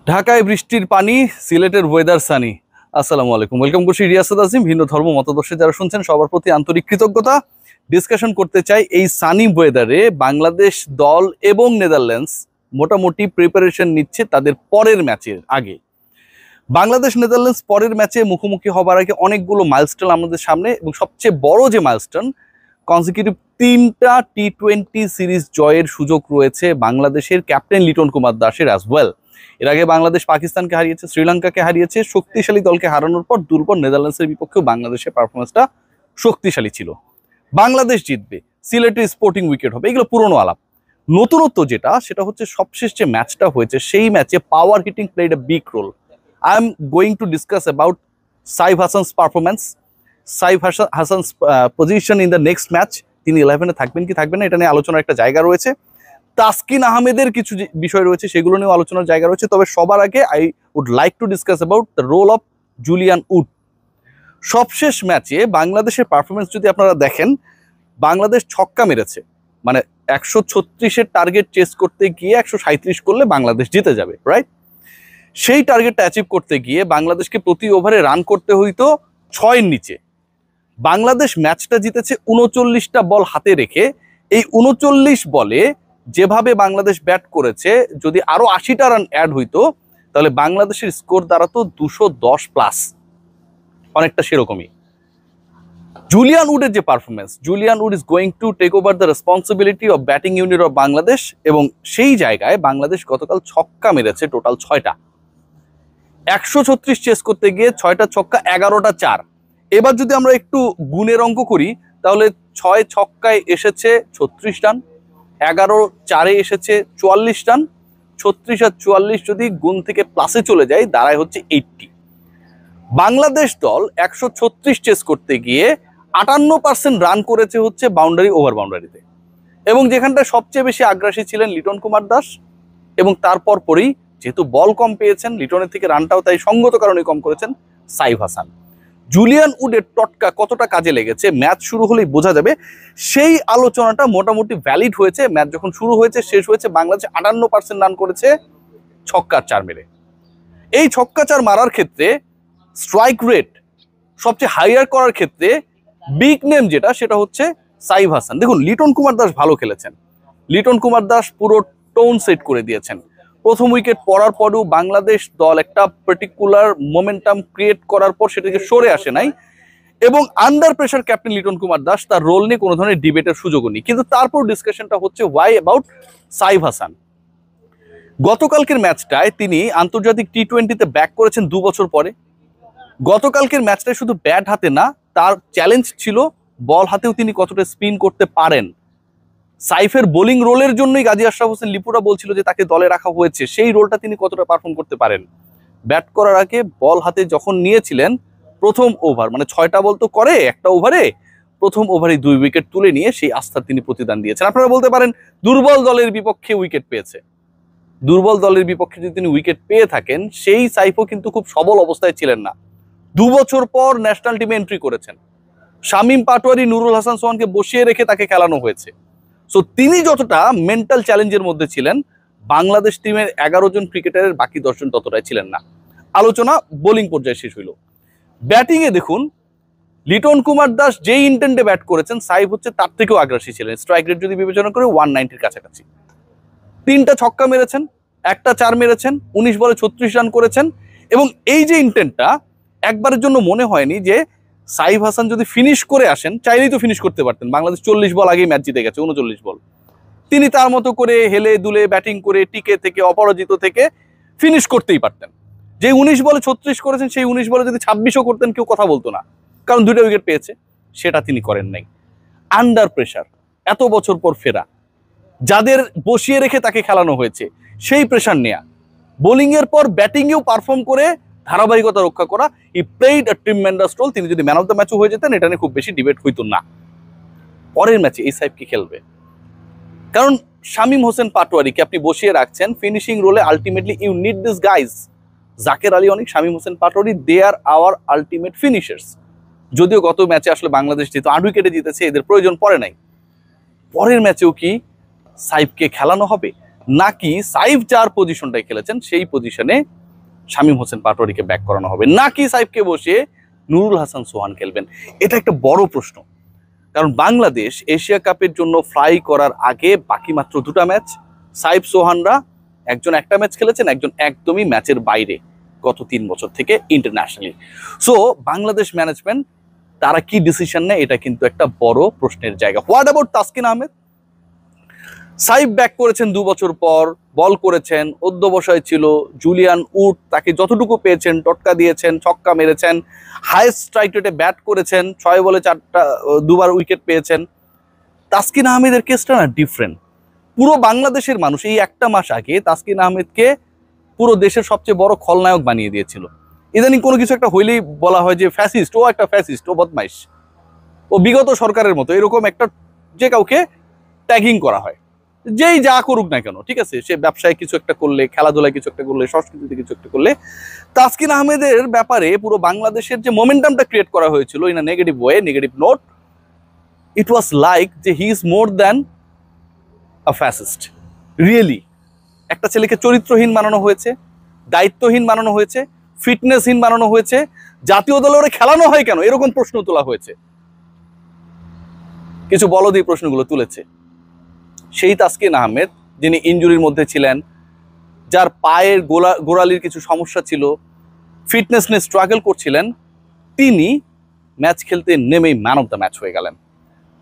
ঢাকায় বৃষ্টির পানি, সিলেটের ওয়েদার সানি। আসসালামু আলাইকুম, ওয়েলকাম করছি রিয়াসাত আজিম। ভিন্ন ধর্ম মতাদর্শে যারা শুনছেন সবার প্রতি আন্তরিক কৃতজ্ঞতা। ডিসকাশন করতে চাই এই সানি ওয়েদারে বাংলাদেশ দল এবং নেদারল্যান্ডস মোটামুটি প্রিপারেশন নিচ্ছে তাদের পরের ম্যাচের আগে। বাংলাদেশ নেদারল্যান্ডস পরের ম্যাচে মুখোমুখি হবার আগে অনেকগুলো মাইলস্টোন আমাদের সামনে, এবং সবচেয়ে বড় যে মাইলস্টোন, কনজিকিউটিভ 3টা টি-20 সিরিজ জয়ের সুযোগ রয়েছে বাংলাদেশের ক্যাপ্টেন লিটন কুমার দাসের অ্যাজ ওয়েল। এর আগে বাংলাদেশ পাকিস্তানকে হারিয়েছে, শ্রীলঙ্কাকে হারিয়েছে। শক্তিশালী দলকে হারানোর পর দুর্বল নেদারল্যান্ডসের বিপক্ষেও বাংলাদেশের পারফরমেন্সটা শক্তিশালী ছিল। বাংলাদেশ জিতবে, সিলেটের স্পোর্টিং উইকেট হবে, এগুলো পুরনো আলাপ। নতুনত্ব যেটা, সেটা হচ্ছে সবশেষ যে ম্যাচটা হয়েছে সেই ম্যাচে power hitting played a big role. I am going to discuss about Saif Hassan's performance, Saif Hassan's position in the next match. তিনি 11-এ থাকবেন কি থাকবেন না এটা নিয়ে আলোচনার একটা জায়গা রয়েছে। তাসকিন আহমেদের কিছু বিষয় রয়েছে, সেগুলো নিয়েও আলোচনার জায়গা রয়েছে। তবে সবার আগে I would like to discuss about the role of Julian Wood. সবশেষ ম্যাচে বাংলাদেশের পারফরমেন্স যদি আপনারা দেখেন, বাংলাদেশ ছক্কা মেরেছে, মানে 136-এর টার্গেট চেস করতে গিয়ে 137 করলে বাংলাদেশ জিতে যাবে, রাইট? সেই টার্গেটটা অ্যাচিভ করতে গিয়ে বাংলাদেশকে প্রতি ওভারে রান করতে হইতো 6-এর নিচে। বাংলাদেশ ম্যাচটা জিতেছে 39টা বল হাতে রেখে। এই 39 বলে যেভাবে বাংলাদেশ ব্যাট করেছে, যদি আরো 80টা রান অ্যাড হইতো তাহলে বাংলাদেশের স্কোর দাঁড়াতো 210+, অনেকটা সেরকমই। জুলিয়ান উডের যে performance, Julian Wood is going to take over the responsibility of batting unit of Bangladesh, এবং সেই জায়গায় বাংলাদেশ গতকাল ছক্কা মেরেছে টোটাল 6টা। 136 চেস করতে গিয়ে 6টা ছক্কা, 11টা 4। এবার যদি আমরা একটু গুণের অঙ্ক করি তাহলে 6 ছক্কায় এসেছে 36 রান, 11 4-এ এসেছে 44 রান। 36 আর 44 যদি গুণ থেকে প্লাসে চলে যায় দাঁড়ায় হচ্ছে 80। বাংলাদেশ দল 136 চেস করতে গিয়ে 58% রান করেছে হচ্ছে বাউন্ডারি ওভার বাউন্ডারিতে, এবং যেখানটা সবচেয়ে বেশি আগ্রাসী ছিলেন লিটন কুমার দাস, এবং তারপর পরেই যেহেতু বল কম পেয়েছেন লিটনের থেকে, রানটাও তাই সঙ্গত কারণে কম করেছেন সাইফ হাসান। জুলিয়ান উডের টটকা কতটা কাজে লেগেছে ম্যাচ শুরু হলেই বোঝা যাবে। সেই আলোচনাটা মোটামুটি ভ্যালিড হয়েছে। ম্যাচ যখন শুরু হয়েছে শেষ হয়েছে, বাংলাদেশ 58% রান করেছে ছক্কা 4 মেরে। এই ছক্কা 4 মারার ক্ষেত্রে স্ট্রাইক রেট সবচেয়ে হাইয়ার করার ক্ষেত্রে বিগ নেম যেটা, সেটা হচ্ছে সাইফ হাসান। দেখুন, লিটন কুমার দাস ভালো খেলেছেন। লিটন কুমার দাস পুরো টোন সেট করে দিয়েছেন। প্রথম উইকেট পড়ার পরেও বাংলাদেশ দল একটা পার্টিকুলার মোমেন্টাম ক্রিয়েট করার পর সেটাকে সরে আসে নাই, এবং under pressure captain Liton Kumar Das তার রোল নিয়ে কোনো ধরনের ডিবেটের সুযোগও নেই। কিন্তু তারপর ডিসকাশনটা হচ্ছে ওয়াই অ্যাবাউট সাইফ হাসান। গতকালকের ম্যাচটায় তিনি আন্তর্জাতিক টি-20-তে ব্যাক করেছেন 2 বছর পরে। গতকালকের ম্যাচটায় শুধু ব্যাট হাতে না, তার চ্যালেঞ্জ ছিল বল হাতেও তিনি কতটা স্পিন করতে পারেন। সাইফের বোলিং রোলের জন্যই গাজী আশরাফ হোসেন লিপুরা বলছিল যে তাকে দলে রাখা হয়েছে, সেই রোলটা তিনি কতটা পারফর্ম করতে পারেন। ব্যাট করার আগে বল হাতে যখন নিয়েছিলেন, প্রথম ওভার মানে 6টা বল তো করে একটা ওভারে, প্রথম ওভারে 2 উইকেট তুলে নিয়ে সেই আস্থার তিনি প্রতিদান দিয়েছেন। আপনারা বলতে পারেন দুর্বল দলের বিপক্ষে উইকেট পেয়েছে। দুর্বল দলের বিপক্ষে যদি তিনি উইকেট পেয়ে থাকেন, সেই সাইফও কিন্তু খুব সবল অবস্থায় ছিলেন না। 2 বছর পর ন্যাশনাল টিমে এন্ট্রি করেছেন। শামীম পাটোয়ারি, নুরুল হাসান সোহানকে বসিয়ে রেখে তাকে খেলানো হয়েছে। সো তিনি যতটা মেন্টাল চ্যালেঞ্জের মধ্যে ছিলেন, বাংলাদেশ টিমের 11 জন ক্রিকেটারের বাকি 10 জন ততটাই ছিলেন না। আলোচনা বোলিং পর্যায়ে শেষ হইল। ব্যাটিং এ দেখুন, লিটন কুমার দাস যেই ইন্টেন্টে ব্যাট করেছেন, সাইফ হচ্ছে তার থেকেও আগ্রাসী ছিলেন। স্ট্রাইক রেট যদি বিবেচনা করে 190-এর কাছাকাছি। 3টা ছক্কা মেরেছেন, একটা 4 মেরেছেন, 19 বলে 36 রান করেছেন। এবং এই যে ইন্টেন্টটা, একবারের জন্য মনে হয়নি যে সাইফ হাসান যদি ফিনিশ করে আসেন, চাইলেই তো ফিনিশ করতে পারতেন। বাংলাদেশ 40 বল আগেই ম্যাচ জিতে গেছে, 39 বল। তিনি তার মতো করে হেলে দুলে ব্যাটিং করে টিকে থেকে অপরাজিত থেকে ফিনিশ করতেই পারতেন। যে 19 বলে 36 করেছেন, সেই 19 বলে যদি 26ও করতেন কেউ কথা বলতো না, কারণ 2টা উইকেট পেয়েছে। সেটা তিনি করেন নাই। আন্ডার প্রেসার, এত বছর পর ফেরা, যাদের বসিয়ে রেখে তাকে খেলানো হয়েছে, সেই প্রেসার নেয়া, বোলিং এর পর ব্যাটিংয়েও পারফর্ম করে ধারাবাহিকতা রক্ষা করা, ই প্লেইড আ ট্রিমেন্ডাস রোল। তিনি যদি ম্যান অফ দ্য ম্যাচও হয়ে যেতেন, এটা নিয়ে খুব বেশি ডিবেট হইতো না। পরের ম্যাচে এই সাইফ কি খেলবে? কারণ শামীম হোসেন পাটোয়ারিকে আপনি বসিয়ে রাখছেন ফিনিশিং রোলে। Ultimately you need this guys. Jaker Ali অনেক, Shamim Hossain Patwari, they are our ultimate finishers. যদিও গত ম্যাচে আসলে বাংলাদেশ যেহেতু 8 উইকেটে জিতেছে, এদের প্রয়োজন পড়ে নাই। পরের ম্যাচেও কি সাইফকে খেলানো হবে? নাকি সাইফ যার পজিশনটাই খেলেছেন সেই পজিশনে শামীম হোসেন পাটোয়ারিকে ব্যাক করানো হবে, নাকি সাইফকে বসিয়ে নুরুল হাসান সোহান খেলবেন? এটা একটা বড় প্রশ্ন। কারণ বাংলাদেশ এশিয়া কাপের জন্য ফ্লাই করার আগে বাকি মাত্র 2টা ম্যাচ। সাইফ সোহানরা একজন একটা ম্যাচ খেলেছেন, একজন একদমই ম্যাচের বাইরে গত 3 বছর থেকে ইন্টারন্যাশনালি। সো বাংলাদেশ ম্যানেজমেন্ট তারা কি ডিসিশন নেয়, এটা কিন্তু একটা বড় প্রশ্নের জায়গা। What about Taskin Ahmed? Saif back করেছেন 2 বছর পর, বল করেছেন, অধ্যবসায় ছিল, জুলিয়ান উড তাকে যতটুকু পেয়েছেন টটকা দিয়েছেন, ছক্কা মেরেছেন, হাইয়েস্ট স্ট্রাইক রেটে ব্যাট করেছেন, 6 বলে 4টা 2বার উইকেট পেয়েছেন। তাসকিন আহমেদের কেসটা না ডিফারেন্ট। পুরো বাংলাদেশের মানুষ এই একটা মাস আগে তাসকিন আহমেদকে পুরো দেশের সবচেয়ে বড় খলনায়ক বানিয়ে দিয়েছিল। ইদানিং কোনো কিছু একটা হইলেই বলা হয় যে ফ্যাসিস্ট, ও একটা ফ্যাসিস্ট, ও বদমাইশ, ও বিগত সরকারের মতো, এরকম একটা যে কাউকে ট্যাগিং করা হয়, যেই যা করুক না কেন, ঠিক আছে, সে ব্যবসায় কিছু একটা করলে, খেলাধুলায় কিছু একটা করলে, সংস্কৃতিতে কিছু একটা করলে। তাসকিন আহমেদের ব্যাপারে পুরো বাংলাদেশের যে মোমেন্টামটা ক্রিয়েট করা হয়েছিল in a negative way, negative note, it was like যে he is more than a fascist. Really একটা ছেলেকে চরিত্রহীন বানানো হয়েছে, দায়িত্বহীন বানানো হয়েছে, ফিটনেসহীন বানানো হয়েছে, জাতীয় দলে ওরা খেলানো হয় কেন এরকম প্রশ্ন তোলা হয়েছে। কিছু বলদ এই প্রশ্নগুলো তুলেছে। সেই তাসকিন আহমেদ যিনি ইনজুরির মধ্যে ছিলেন, যার পায়ের গোড়ালির কিছু সমস্যা ছিল, ফিটনেস নিয়ে স্ট্রাগল করছিলেন, তিনি ম্যাচ খেলতে নেমেই ম্যান অফ দ্য ম্যাচ হয়ে গেলেন।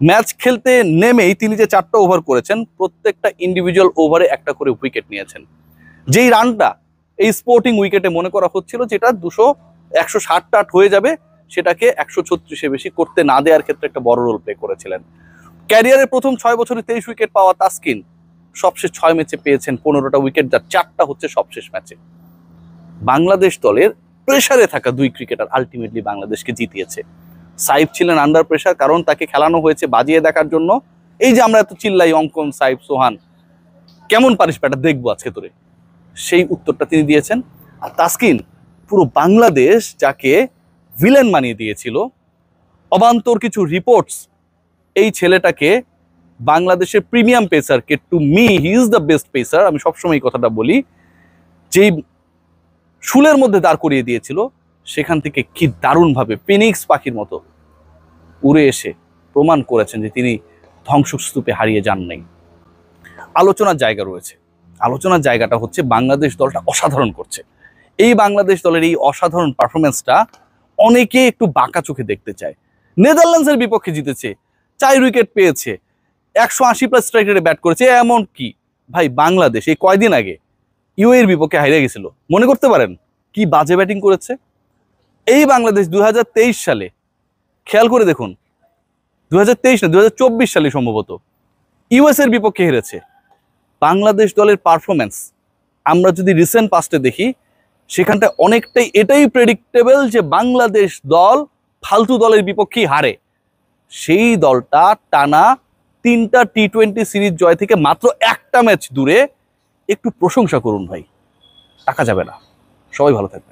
ম্যাচ খেলতে নেমেই তিনি যে 4টা ওভার করেছেন, প্রত্যেকটা ইন্ডিভিজুয়াল ওভারে একটা করে উইকেট নিয়েছেন। যেই রানটা এই স্পোর্টিং উইকেটে মনে করা হচ্ছিল যেটা 160 হয়ে যাবে, সেটাকে 136-এ বেশি করতে না দেওয়ার ক্ষেত্রে একটা বড় রোল প্লে করেছিলেন। ক্যারিয়ারের প্রথম 6 বছরে 23 উইকেট পাওয়া তাসকিন সবশেষ 6 ম্যাচে পেয়েছেন 15টা উইকেট, যার 4টা হচ্ছে সবশেষ ম্যাচে। বাংলাদেশ দলের প্রেসারে থাকা 2 ক্রিকেটার আলটিমেটলি বাংলাদেশকে জিতিয়েছে। সাইফ ছিলেন আন্ডার প্রেসার, কারণ তাকে খেলানো হয়েছে বাজিয়ে দেখার জন্য। এই যে আমরা এত চিল্লাই অঙ্কন, সাইফ, সোহান, কেমন পারিস ব্যাটা দেখবো আজকে তোরে, সেই উত্তরটা তিনি দিয়েছেন। আর তাসকিন পুরো বাংলাদেশ যাকে ভিলেন বানিয়ে দিয়েছিল, অবান্তর কিছু রিপোর্টস এই ছেলেটাকে বাংলাদেশের প্রিমিয়াম পেসারকে, to me he is the best pacer, আমি সবসময় এই কথাটা বলি, যেই শুলের মধ্যে দাঁড় করিয়ে দিয়েছিল, সেখান থেকে কি দারুণভাবে ফিনিক্স পাখির মতো উড়ে এসে প্রমাণ করেছেন যে তিনি ধ্বংসস্তূপে হারিয়ে যান নাই। আলোচনার জায়গা রয়েছে। আলোচনার জায়গাটা হচ্ছে বাংলাদেশ দলটা অসাধারণ করছে। এই বাংলাদেশ দলের এই অসাধারণ পারফরমেন্সটা অনেকে একটু বাঁকা চোখে দেখতে চায়। নেদারল্যান্ডসের বিপক্ষে জিতেছে, 4 উইকেট পেয়েছে, 180+ স্ট্রাইক রেটে ব্যাট করেছে। এমন কি ভাই, বাংলাদেশ এই কয়দিন আগে ইউএর বিপক্ষে হারিয়ে গেছিল, মনে করতে পারেন কি বাজে ব্যাটিং করেছে। এই বাংলাদেশ 2023 সালে, খেয়াল করে দেখুন, 2023 না 2024 সালে সম্ভবত ইউএস এর বিপক্ষে হেরেছে। বাংলাদেশ দলের পারফরমেন্স আমরা যদি রিসেন্ট পাস্টে দেখি, সেখানটা অনেকটাই এটাই প্রেডিক্টেবল যে বাংলাদেশ দল ফালতু দলের বিপক্ষেই হারে। সেই দলটা টানা 3টা টি20 সিরিজ জয় থেকে মাত্র 1টা ম্যাচ দূরে। একটু প্রশংসা করুন ভাই, টাকা যাবে না। সবাই ভালো থাকবে।